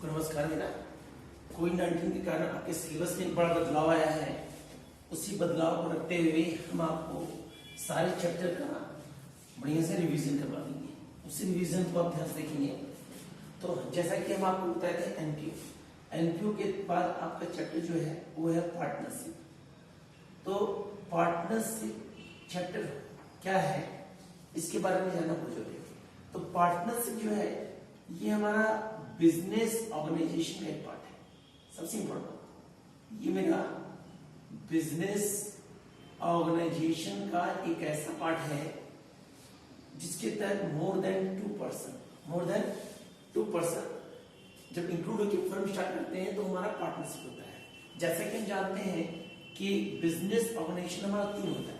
नमस्कार बेटा। कोविड-19 के कारण आपके सिलेबस में एक बड़ा बदलाव आया है। उसी बदलाव को रखते हुए हम आपको सारे चैप्टर का बढ़िया से रिवीजन करवा देंगे। उसी रिवीजन को आप ध्यान से देखेंगे। तो जैसा कि हम आपको बताए थे एनपीयू के बाद आपका चैप्टर जो है वो है पार्टनरशिप। तो पार्टनरशिप चैप्टर क्या है इसके बारे में जानना बहुत जरूरी है। तो पार्टनरशिप जो है ये हमारा बिजनेस ऑर्गेनाइजेशन का एक पार्ट है। सबसे इंपॉर्टेंट ये मेरा बिजनेस ऑर्गेनाइजेशन का एक ऐसा पार्ट है जिसके तहत मोर देन टू पर्सन जब इंक्लूड होकर फर्म स्टार्ट करते हैं तो हमारा पार्टनरशिप होता है। जैसा कि हम जानते हैं कि बिजनेस ऑर्गेनाइजेशन हमारा 3 होता है।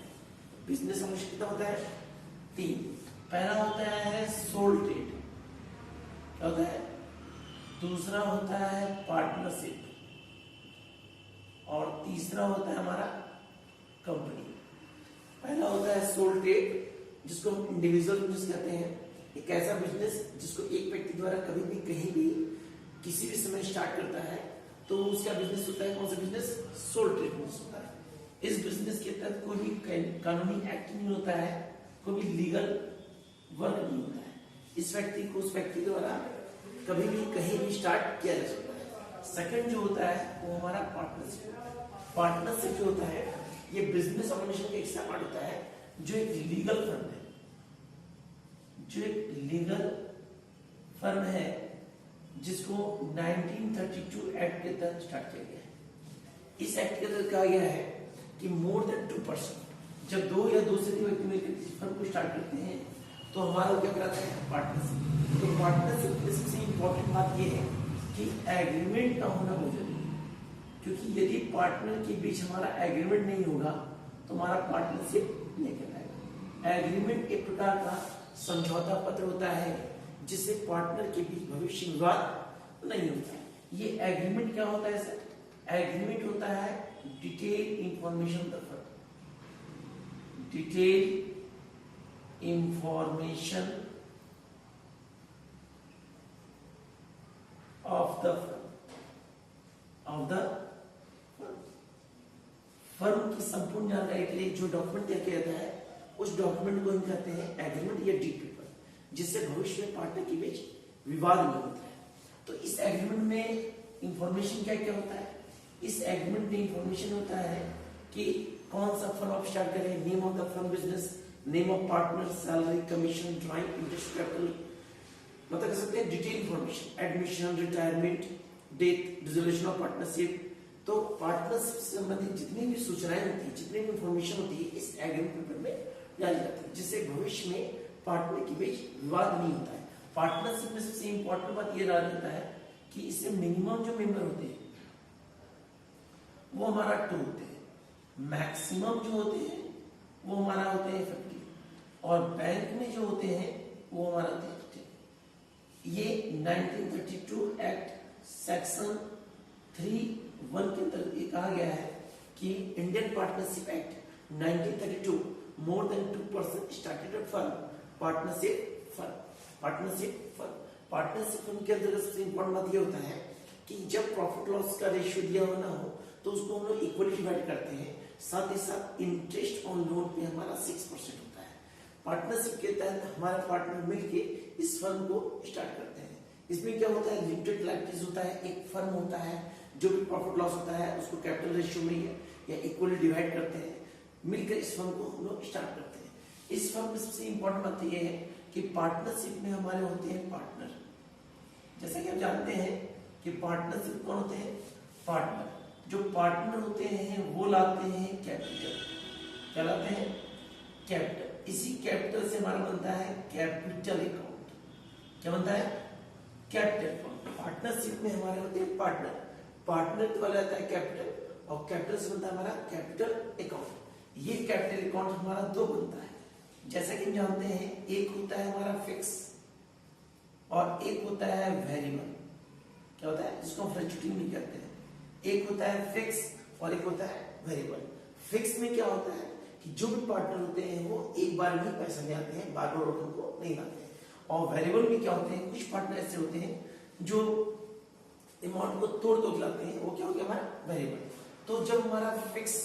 बिजनेस ऑर्गेनाइजेशन कितना होता है? 3। पहला होता है सोल ट्रेड, क्या होता है? दूसरा होता है पार्टनरशिप और तीसरा होता है हमारा कंपनी। पहला होता है सोल ट्रेड जिसको हम इंडिविजुअल बिजनेस कहते हैं। एक ऐसा बिजनेस जिसको एक व्यक्ति द्वारा कभी भी कहीं भी किसी भी समय स्टार्ट करता है तो उसका बिजनेस होता है। कौन सा बिजनेस? सोल ट्रेड बिजनेस होता है। इस बिजनेस के तहत कोई भी कानूनी एक्ट नहीं होता है, कोई भी लीगल वर्क नहीं होता है। इस व्यक्ति को उस व्यक्ति द्वारा कभी भी कहीं भी स्टार्ट किया जा सकता है। सेकंड जो होता है वो हमारा पार्टनरशिप जो होता है ये बिजनेस ऑर्गेनाइजेशन का एक ऐसा पार्ट होता है जो एक लीगल फर्म है जिसको 1932 एक्ट के तहत स्टार्ट किया गया है। इस एक्ट के तहत कहा गया है कि मोर देन 2% जब 2 या 2 से अधिक व्यक्ति मिलकर किसी फर्म को स्टार्ट करते हैं तो हमारा क्या कहलाता है? पार्टनरशिप। तो पार्टनरशिप की सबसे इंपॉर्टेंट बात यह है कि एग्रीमेंट का होना बहुत जरूरी है, क्योंकि यदि पार्टनर के बीच हमारा एग्रीमेंट नहीं होगा तो हमारा पार्टनरशिप नहीं कहलाएगा। एग्रीमेंट एक प्रकार का समझौता पत्र होता है जिससे पार्टनर के बीच भविष्य विवाद नहीं होता है। ये एग्रीमेंट क्या होता है सर? एग्रीमेंट होता है detail information of the firm. Detail information of the firm की संपूर्ण जानकारी के लिए जो डॉक्यूमेंट तैयार किया जाता है उस डॉक्यूमेंट को हम कहते हैं एग्रीमेंट या डीड पेपर, जिससे भविष्य में पार्टनर के बीच विवाद नहीं होता है। तो इस एग्रीमेंट में इंफॉर्मेशन क्या क्या होता है? इस एग्रीमेंट में इंफॉर्मेशन होता है कि कौन सा फर्म आप स्टार्ट करें, name of the firm business, name of partner, salary, commission, drawing, interest, capital, मतलब कह सकते हैं detail information, admission, retirement, death, dissolution of partnership. तो पार्टनरशिप से संबंधित जितनी भी सूचनाएं होती है, जितनी भी इंफॉर्मेशन होती है इस एग्रीमेंट पेपर में डाली जाती है, जिससे भविष्य में पार्टनर के बीच विवाद नहीं होता है। पार्टनरशिप में सबसे इंपॉर्टेंट बात यह डाल देता है कि इससे मिनिमम जो मेंबर होते हैं वो हमारा 2 होते हैं, मैक्सिमम जो होते हैं वो हमारा होते हैं 50 और बैंक में जो होते हैं वो हमारा होते हैं 50। ये 1932 एक्ट सेक्शन 3(1) के अंतर्गत ये कहा गया है कि Indian partnership act 1932 more than 2% started firm partnership firm के अंतर्गत सबसे इंपॉर्टेंट बात ये होता है कि जब प्रॉफिट लॉस का रेशियो दिया हुआ ना हो तो उसको हम लोग इक्वली डिवाइड करते हैं। साथ ही साथ इंटरेस्ट ऑन लोन पे हमारा 6% होता है। पार्टनरशिप के तहत हमारा पार्टनर मिलके इस फर्म को स्टार्ट करते हैं। इसमें क्या होता है? लिमिटेड लाइबिलिटीज होता है। एक फर्म होता है जो भी प्रॉफिट लॉस होता है उसको कैपिटल रेशियो में या इक्वली डिवाइड करते हैं, मिलकर इस फर्म को हम लोग स्टार्ट करते हैं। इस फर्म में सबसे इंपॉर्टेंट बात यह है कि पार्टनरशिप में हमारे होते हैं पार्टनर। जैसा कि हम जानते हैं कि पार्टनरशिप कौन होते हैं? पार्टनर। जो पार्टनर होते हैं वो लाते हैं कैपिटल। क्या लाते हैं? कैपिटल। इसी कैपिटल से हमारा बनता है कैपिटल अकाउंट। क्या बनता है? Capital account. पार्टनरशिप में हमारे होते हैं पार्टनर वाला आता है कैपिटल और कैपिटल से बनता है हमारा कैपिटल अकाउंट। ये कैपिटल अकाउंट हमारा 2 बनता है। जैसा कि हम जानते हैं एक होता है हमारा फिक्स और एक होता है वेरिएबल। क्या होता है? जिसको हम फ्लक्चुएटिंग भी कहते हैं। एक होता है फिक्स और एक होता है वेरिएबल। फिक्स में क्या होता है कि जो भी पार्टनर होते हैं वो एक बार में पैसा ले आते हैं, बार बार उनको नहीं लाते हैं। और वेरिएबल में क्या होते हैं? कुछ पार्टनर ऐसे होते हैं जो अमाउंट को तोड़ दो लाते हैं, वो क्या हो गया हमारा वेरिएबल। तो जब हमारा फिक्स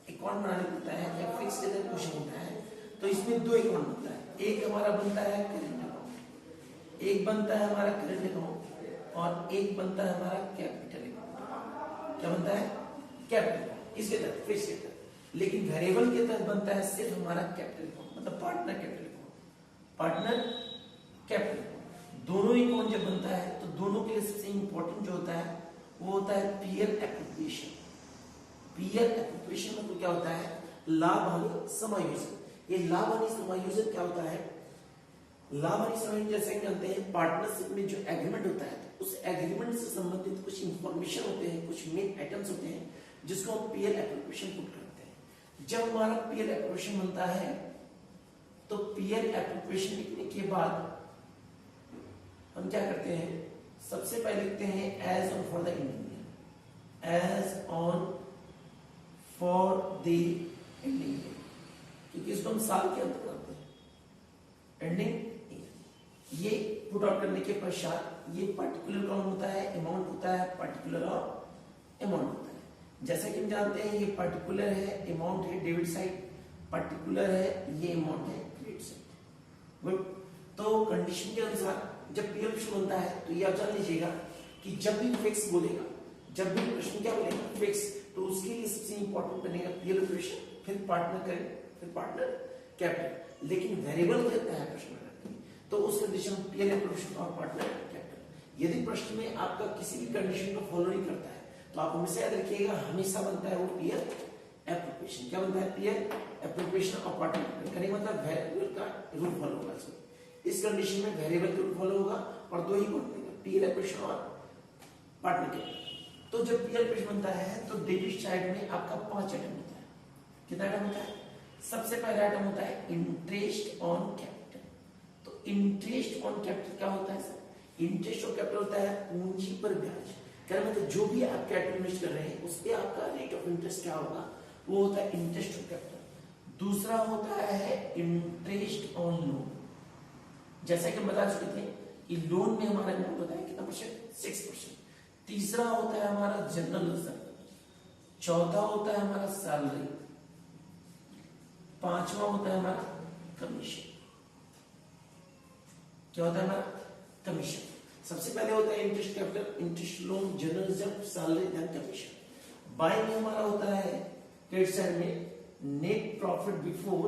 अकाउंट बनाने होता है या फिक्स क्वेश्चन होता है तो इसमें दो अकाउंट बनता है, एक हमारा बनता है करेंट अकाउंट, एक बनता है हमारा करेंट अकाउंट और एक बनता है हमारा कैपिटल अकाउंट। क्या बनता है? कैपिटल अकाउंट इसके तहत, फिक्स के तहत। लेकिन वेरिएबल के तहत बनता है सिर्फ हमारा कैपिटल अकाउंट, मतलब partner capital account, partner capital account. दोनों ही अकाउंट जब बनता है तो दोनों के लिए सबसे इंपॉर्टेंट जो होता है वो होता है पीएल एप्रोप्रिएशन। पीएल एप्रोप्रिएशन में तो क्या होता है? लाभ हानि समायोजन। ये लाभ हानि समायोजन क्या होता है? लाभ हानि समायोजन जैसे हम जानते हैं पार्टनरशिप में जो एग्रीमेंट होता है उस एग्रीमेंट से संबंधित कुछ इंफॉर्मेशन होते हैं, कुछ मेन आइटम्स होते हैं जिसको हम पीएल एप्रोप्रिएशन पुट करते हैं। जब हमारा पीएल एप्रोप्रिएशन बनता है तो पीएल एप्रोप्रिएशन लिखने के बाद हम क्या करते हैं? सबसे पहले लिखते हैं as on for the Indian, as on for the Indian, क्योंकि इसको हम साल के अंत करते हैं, एंडिंग। ये पुट आउट करने के पश्चात ये पर्टिकुलर अकाउंट होता है, अमाउंट होता है, पर्टिकुलर और अमाउंट होता है। जैसा कि हम जानते हैं ये पर्टिकुलर है, अमाउंट है डेबिट साइड, पर्टिकुलर है, ये अमाउंट है क्रेडिट साइड। गुड। तो कंडीशन के अनुसार जब पीएल प्रश्न बनता है तो ये आप जान लीजिएगा कि जब भी फिक्स बोलेगा, जब भी प्रश्न क्या बोलेगा फिक्स, तो उसके लिए सबसे इंपॉर्टेंट बनेगा पीएल ऑपरेशन, फिर पार्टनर करेंट, फिर पार्टनर कैपिटल। लेकिन वेरिएबल कहता है प्रश्न में तो उस कंडीशन में पीएल ऑपरेशन और पार्टनर कैपिटल। यदि प्रश्न में आपका किसी भी कंडीशन को फॉलो नहीं करता है तो आप हमेशा याद रखिएगा हमेशा बनता है वो पीएल एप्रोप्रिएशन। क्या बनता है? पीएल एप्रोप्रिएशन और पार्टनर कैपिटल। करेंगे मतलब वेरिएबल का रूल फॉलो होगा इसमें। इस कंडीशन में वेरिएबल का रूल फॉलो होगा और दो ही बनेगा, पीएल एप्रोप्रिएशन और पार्टनर कैपिटल। तो जब पीएल एप्रोप्रिएशन बनता है तो डेबिट साइड में आपका 5 आइटम होता है। कितना आइटम होता है? सबसे पहला आइटम होता है इंटरेस्ट ऑन कैपिटल। तो इंटरेस्ट ऑन कैपिटल क्या होता है सर? इंटरेस्ट ऑन कैपिटल होता है पूंजी पर ब्याज। क्या मतलब जो भी आप कैपिटल इन्वेस्ट कर रहे हैं उस पे आपका रेट ऑफ इंटरेस्ट क्या होगा? वो होता है इंटरेस्ट ऑन कैपिटल। दूसरा होता है इंटरेस्ट ऑन लोन। जैसा कि हम बता चुके थे कि लोन में हमारा अमाउंट होता है कितना परसेंट? 6%। तीसरा होता है हमारा जनरल रिजर्व। चौथा होता है हमारा सैलरी। पांचवा होता है हमारा कमीशन। क्या होता है हमारा? कमीशन। सबसे पहले होता है interest capital, interest loan, general reserve, salary, then commission. By में हमारा होता है क्रेडिट साइड में net profit before,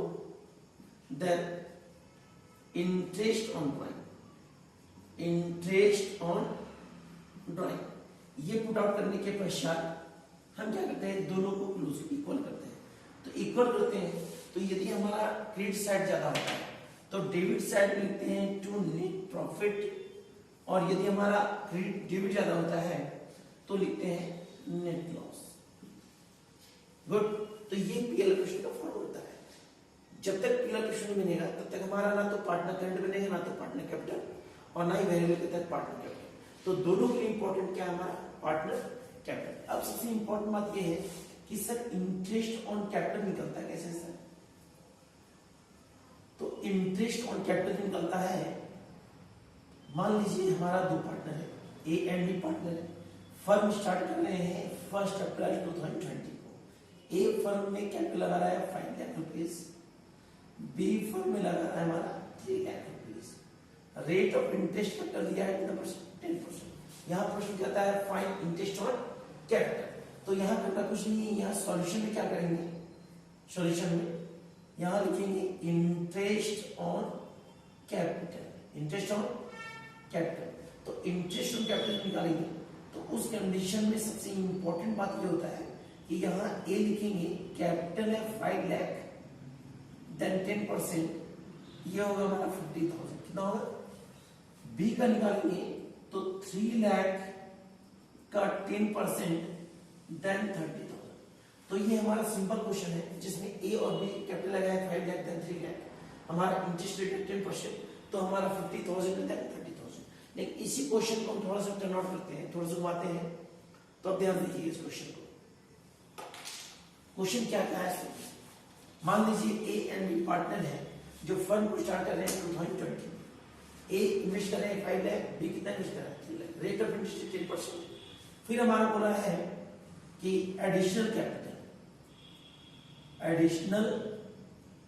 then interest on drawing, interest on drawing. ये पुट आउट करने के पश्चात हम क्या करते हैं? दोनों को क्लोज इक्वल करते हैं। तो इक्वल करते हैं तो यदि हमारा क्रेडिट साइड ज्यादा होता है तो डेबिट साइड में लिखते हैं टू नेट प्रॉफिट, और यदि हमारा क्रेडिट डेबिट ज्यादा होता है तो लिखते हैं नेट लॉस। गुड। तो ये पीएल ऑपरेशन का फॉर्म होता है। जब तक पीएल ऑपरेशन नहीं बनेगा तब तक हमारा ना तो पार्टनर करंट बनेगा, ना तो पार्टनर कैपिटल, और ना ही वेरिएबल के तहत पार्टनर कैपिटल। तो दोनों के लिए इंपॉर्टेंट क्या है? हमारा पार्टनर कैपिटल। अब सबसे इंपॉर्टेंट बात यह है कि सर इंटरेस्ट ऑन कैपिटल निकलता है कैसे सर? तो इंटरेस्ट ऑन कैपिटल निकलता है, मान लीजिए हमारा दो पार्टनर है, ए एंड बी पार्टनर है। फर्म स्टार्ट कर रहे हैं 1 अप्रैल 2020 को। ए फर्म में कैपिटल लगा रहा है 5 लाख रुपीज, बी फर्म में लगा रहा है हमारा 3 lakh rupees. Rate of interest capital दिया है कितना परसेंट? 10%। यहाँ प्रश्न कहता है फाइंड इंटरेस्ट ऑन कैपिटल। तो यहाँ करना कुछ नहीं है, यहाँ सॉल्यूशन में क्या करेंगे? सॉल्यूशन में यहाँ लिखेंगे interest on capital, interest on capital. तो इंटरेस्ट ऑन कैपिटल निकालेंगे तो उस कंडीशन में सबसे इंपॉर्टेंट बात ये होता है कि यहाँ ए लिखेंगे कैपिटल है 5 लाख, देन 10%, ये होगा हमारा 50,000। कितना होगा? बी का निकालेंगे तो 3 लाख का 10%, देन 30,000। तो ये हमारा सिंपल क्वेश्चन है जिसमें ए और बी कैपिटल लगाया है 5 लाख, देन 3 लाख। हमारा इंटरेस्ट रेट है 10%, तो हमारा 50,000 देन 30,000। लेकिन इसी क्वेश्चन को हम थोड़ा सा टर्न आउट करते हैं, थोड़ा सा घुमाते हैं, तो अब ध्यान दीजिए इस क्वेश्चन को। क्वेश्चन क्या क्या है? मान लीजिए ए एंड बी पार्टनर है जो फर्म को स्टार्ट कर रहे हैं 2020 में। ए इन्वेस्ट कर रहे हैं 5 लाख, बी कितना इन्वेस्ट कर रहा है? 3 लाख। रेट ऑफ इंटरेस्ट 10%, फिर हमारा बोला है कि एडिशनल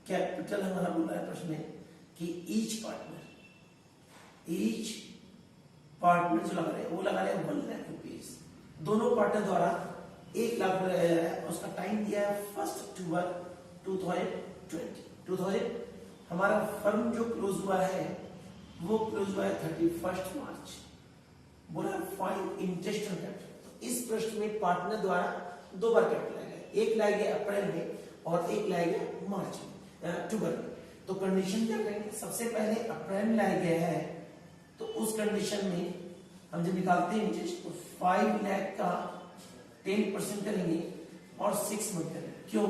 कैपिटल हमारा बोला है प्रश्न में कि ईच पार्टनर जो लगा रहे हैं वो लगा रहे हैं 1 लाख रुपीज। दोनों पार्टनर द्वारा 1 लाख लगाया जा रहा है। उसका टाइम दिया है 1 अक्टूबर 2020। हमारा फर्म जो क्लोज हुआ है वो क्लोज हुआ है 31 मार्च। बोला फाइंड इंटरेस्ट ऑन कैपिटल। तो इस प्रश्न में पार्टनर द्वारा 2 बार कैपिटल लाया गया, एक लाया गया अप्रैल में और एक लाया गया मार्च में, अक्टूबर में। तो कंडीशन क्या करेंगे, सबसे पहले अप्रैल में लाया गया है तो उस कंडीशन में हम जब निकालते हैं इंटरेस्ट तो 5 लाख का 10% करेंगे और 6 मंथ करेंगे। क्यों?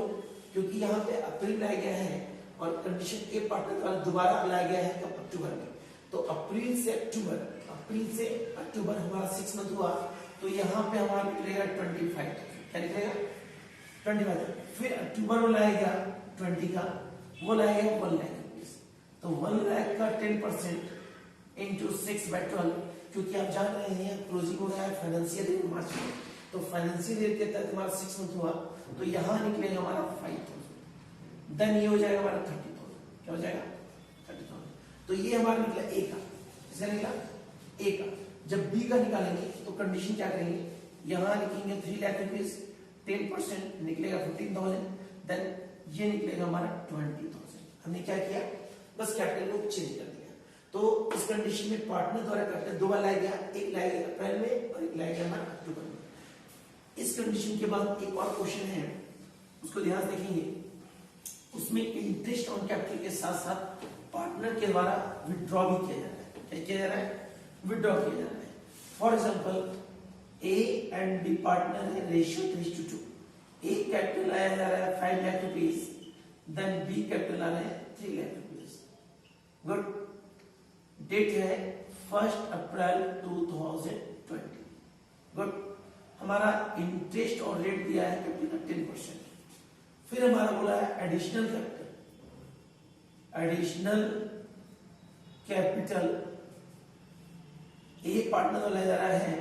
क्योंकि यहाँ पे अप्रैल लाया गया है और कंडीशन के पार्टनर द्वारा दोबारा लाया गया है कब, अक्टूबर में। तो अप्रैल से अक्टूबर हमारा 6 मंथ हुआ तो यहाँ पे हमारा निकलेगा 25। क्या निकलेगा? 25। फिर अक्टूबर में लाएगा 20 का, वो लाएगा 1 लाख रुपीज। तो 1 लाख का 10% इंटू 6/12, क्योंकि आप जान रहे हैं क्लोजिंग हो रहा है फाइनेंशियल ईयर मार्च में, तो फाइनेंशियल ईयर के तहत हमारा 6 मंथ हुआ तो यहाँ निकलेगा हमारा 5000। देन ये हो जाएगा हमारा 30,000। क्या हो जाएगा? 30,000। तो ये हमारा निकला ए का। इसका निकला ए का। जब बी का निकालेंगे तो कंडीशन क्या करेंगे, यहाँ लिखेंगे 3 लाख रुपीज, 10% निकलेगा 15,000। देन ये निकलेगा हमारा 20,000। हमने क्या किया, बस कैपिटल को चेंज कर दिया। तो इस कंडीशन में पार्टनर द्वारा कैपिटल 2 बार लाया गया, एक लाया गया अप्रैल में और एक लाया गया हमारा अक्टूबर में। इस कंडीशन के बाद एक और क्वेश्चन है, उसको ध्यान देखेंगे। उसमें इंटरेस्ट ऑन कैपिटल के साथ साथ पार्टनर के द्वारा विड्रॉ भी किया जा रहा है। क्या किया जा रहा है? विड्रॉ किया जा रहा है। For example A and B partner है, रेशियो 3:2। ए कैपिटल लाया जा रहा है 5 lakh rupees, then B capital ला रहे हैं 3 लाख रुपीज। गुड। डेट है 1 अप्रैल 2020। गुड। हमारा इंटरेस्ट और रेट दिया है कैपिटल का 10%। फिर हमारा बोला है एडिशनल कैपिटल ए पार्टनर को लाया जा रहा है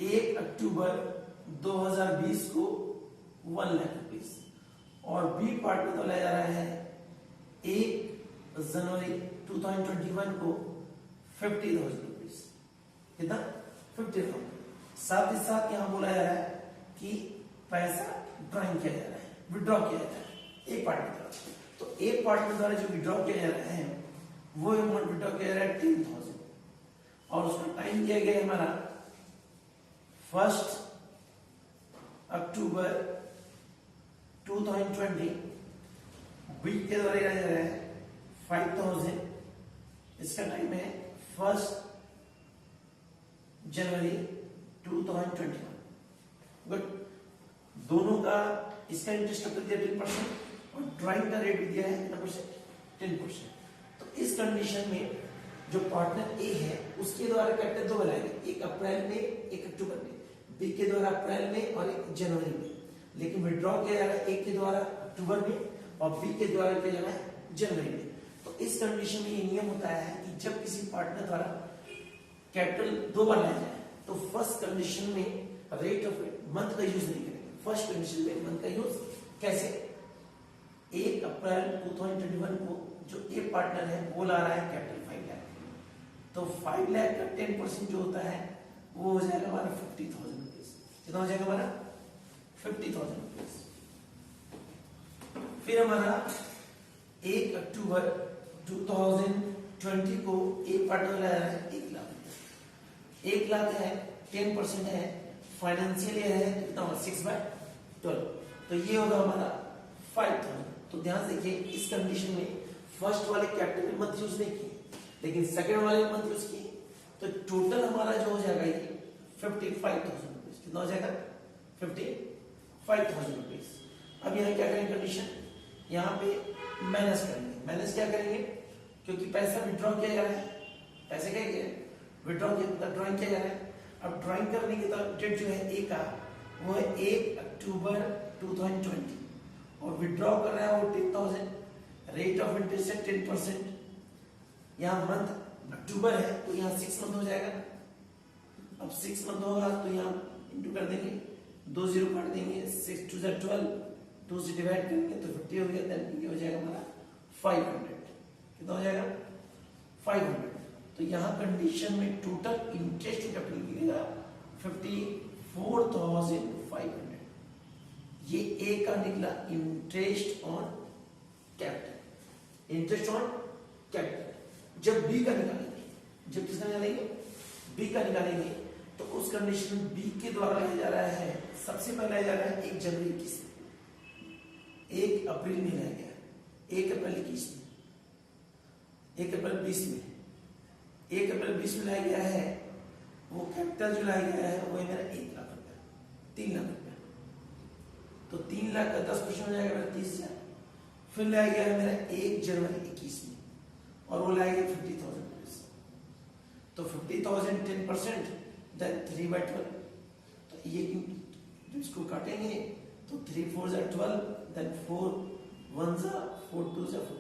1 अक्टूबर 2020 को 1 लाख रुपीज और बी पार्टनर को लाया जा रहा है 1 जनवरी 2021 को 50,000 रुपीज। कितना? 50,000। साथ ही साथ यहां बोला जा रहा है कि पैसा ड्राइंग किया जा रहा है, विड्रॉ किया जा रहा है एक पार्टनर द्वारा। तो एक पार्टनर द्वारा जो विड्रॉ किया जा रहा है वो अमाउंट विड्रॉ किया जा रहा है 10,000 और उसका टाइम दिया गया है हमारा 1 अक्टूबर 2020। बी के द्वारा लिया जा रहा है 5,000। इसका टाइम है 1 जनवरी 2021। गुड। दोनों का इसका इंटरेस्ट कितना दिया 10% और ड्राइंग का रेट भी दिया है कितना परसेंट 10%। तो इस कंडीशन में जो पार्टनर ए है उसके द्वारा कैपिटल 2 बनाएंगे, एक अप्रैल में एक अक्टूबर में, बी के द्वारा अप्रैल में और एक जनवरी में। लेकिन विड्रॉ किया जा रहा है एक के द्वारा अक्टूबर में और बी के द्वारा किया जा रहा है जनवरी में। तो इस कंडीशन में ये नियम होता है कि जब किसी पार्टनर द्वारा कैपिटल 2 बार लाया जाए तो फर्स्ट कंडीशन में रेट ऑफ मंथ का यूज नहीं करेंगे। फर्स्ट कंडीशन में मंथ का यूज कैसे? 1 अप्रैल 2021 को जो ए पार्टनर है वो ला रहा है कैपिटल 5 लाख, तो 5 लाख का 10% जो होता है वो हो जाएगा हमारा 50,000 रुपीज। कितना हो जाएगा हमारा? 50,000 रुपीज। फिर हमारा 1 अक्टूबर 2020 को एक पार्टनर लाया है 1 लाख। 1 लाख है, 10% है, फाइनेंशियल ईयर है कितना होगा 6/12। तो ये होगा हमारा 5,000। तो ध्यान देखिए इस कंडीशन में फर्स्ट वाले कैपिटल में मंथ यूज नहीं किए लेकिन सेकंड वाले में मंथ यूज किए, तो टोटल हमारा जो हो जाएगा ये 55,000 रुपीज। कितना हो जाएगा? 55,000 रुपीज। अब यहाँ क्या करेंगे कंडीशन, यहाँ पे माइनस करेंगे। माइनस क्या करेंगे? क्योंकि पैसा विड्रॉ किया जा रहा है, पैसे क्या किया विड्रॉ किया, ड्रॉइंग किया जा रहा है। अब ड्रॉइंग करने की डेट जो है ए का वो है 1 अक्टूबर 2020 और विड्रॉ कर रहा है वो 10,000। रेट ऑफ इंटरेस्ट है 10%। यहाँ मंथ अक्टूबर है तो यहाँ 6 मंथ हो जाएगा। अब 6 मंथ होगा तो यहाँ इंटू कर देंगे, 2 जीरो काट देंगे, 6 2 12, 2 से डिवाइड करेंगे तो 50 हो गया। देन ये हो जाएगा हमारा 500। कितना हो जाएगा 500। तो यहाँ कंडीशन में टोटल इंटरेस्ट कैपिटल मिलेगा 54,500। ये ए का निकला interest on capital, interest on capital. जब बी का निकालेंगे, जब किसका निकालेंगे, बी का निकालेंगे, तो उस कंडीशन में बी के द्वारा लिया जा रहा है, सबसे पहले लिया जा रहा है 1 जनवरी 21 में, 1 अप्रैल में लाया गया, 1 अप्रैल 21 में, 1 अप्रैल 20 में, 1 अप्रैल 20 में लाया गया है। वो कैपिटल जो लाया गया है वो है मेरा 1 लाख रुपया, 3 लाख रुपया। तो 3 लाख का 10% हो जाएगा मेरा 30,000। फिर लाया गया है मेरा 1 जनवरी 21 में, और वो लाया गया 50,000 रुपये। तो 50,000 10%, देन 3/12। तो ये इसको काटेंगे तो 3 4 12, देन 4 1 4 2 4।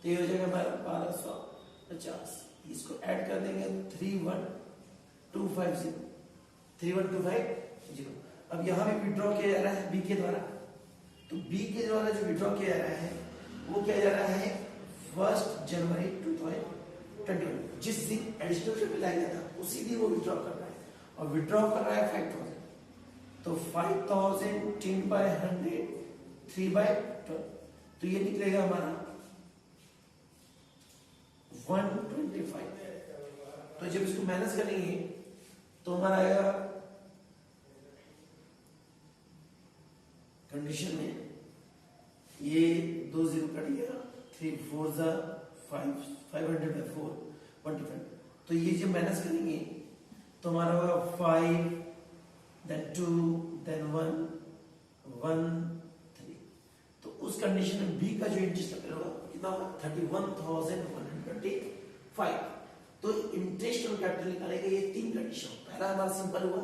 तो ये हो जाएगा हमारा 1250। इसको ऐड कर देंगे 31250, 31250। अब यहाँ पे विड्रॉ किया जा रहा है बी के द्वारा। तो बी के द्वारा जो विड्रॉ किया जा रहा है वो किया जा रहा है 1 जनवरी 2021। जिस दिन एडिशनल कैपिटल लाया गया था उसी दिन वो विड्रॉ कर रहा है, और विड्रॉ कर रहा है 5,000। तो 5,000 10/100 3/12। तो ये निकलेगा हमारा 125। तो जब इसको माइनस करेंगे तो हमारा आएगा कंडीशन में ये 2 जीरो कट गया, 3 4 5, 500/4 125। तो ये जब माइनस करेंगे तो हमारा होगा 5 देन 2 देन 1 1 3। तो उस कंडीशन में बी का जो इंटरेस्ट होगा कितना होगा 31,125। तो इंटरेस्ट ऑन कैपिटल निकालने का ये 3 कंडीशन। पहला हमारा सिंपल हुआ,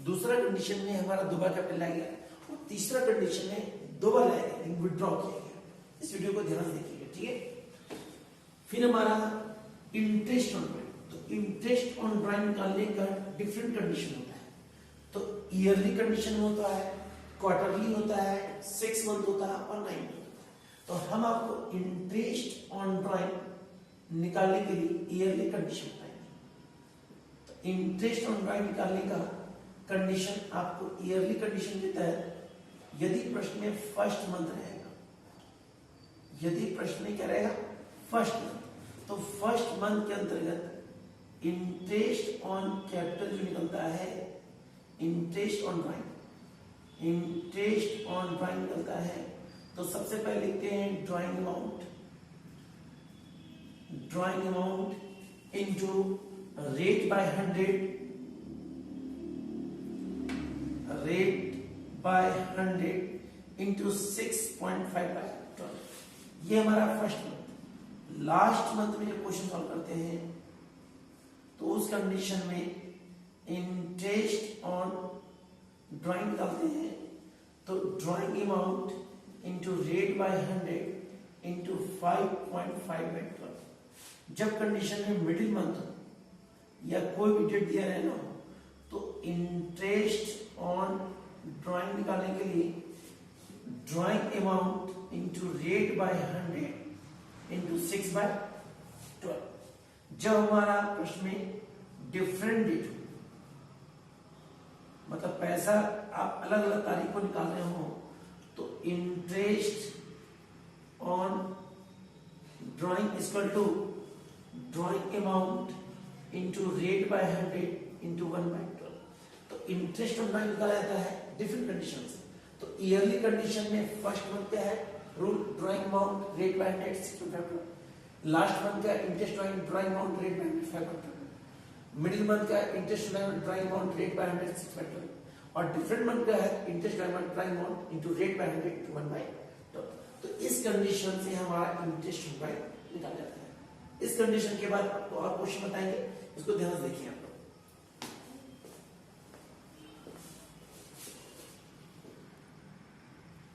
दूसरा कंडीशन में हमारा 2 बार कैपिटल लाया गया, और तीसरा कंडीशन में 2 बार लाया गया, विड्रॉ किया गया। इस वीडियो को ध्यान से देखिएगा, ठीक है। फिर हमारा इंटरेस्ट ऑन ड्राइंग। तो इंटरेस्ट ऑन ड्राइंग निकालने का डिफरेंट कंडीशन होता है। तो ईयरली कंडीशन होता है, क्वार्टरली होता है, 6 मंथ होता है, और 9 मंथ होता है। तो हम आपको इंटरेस्ट ऑन ड्राइंग निकालने के लिए ईयरली कंडीशन बताएंगे। तो इंटरेस्ट ऑन ड्राइंग निकालने का कंडीशन आपको ईयरली कंडीशन देता है यदि प्रश्न में फर्स्ट मंथ रहेगा, यदि प्रश्न में क्या रहेगा फर्स्ट मंथ। तो फर्स्ट मंथ के अंतर्गत इंटरेस्ट ऑन कैपिटल जो निकलता है, interest on drawing, interest on drawing निकलता है। तो सबसे पहले लिखते हैं drawing amount, drawing amount into rate by 100, rate by 100 into 6.5/12। ये हमारा फर्स्ट मंथ। लास्ट मंथ में जब क्वेश्चन सॉल्व करते हैं तो उस कंडीशन में इंटरेस्ट ऑन ड्राइंग निकालते हैं। तो drawing amount into rate by 100 into 5.5/12। जब कंडीशन में मिडिल मंथ या कोई भी डेट दिया रहना हो तो इंटरेस्ट ऑन ड्राइंग निकालने के लिए drawing amount into rate by 100 into 6/12। जब हमारा प्रश्न में डिफरेंट डेट हो, मतलब पैसा आप अलग अलग तारीख को निकाल रहे हो, तो interest on drawing equal to drawing amount into rate by 100 into 1/12। तो इंटरेस्ट ऑन ड्राइंग निकाला जाता है डिफरेंट कंडीशन से। तो ईयरली कंडीशन में फर्स्ट मंथ क्या है rule, drawing amount rate by 100 6.5। Last month का interest drawing amount rate by 5.5। Middle month का interest drawing amount rate by 100 6.5। और डिफरेंट मंथ का है interest drawing amount into rate by 100 into 1/12। तो इस कंडीशन से हमारा इंटरेस्ट निकाला जाता है। इस कंडीशन के बाद आपको और क्वेश्चन बताएंगे, इसको ध्यान से देखिए आप।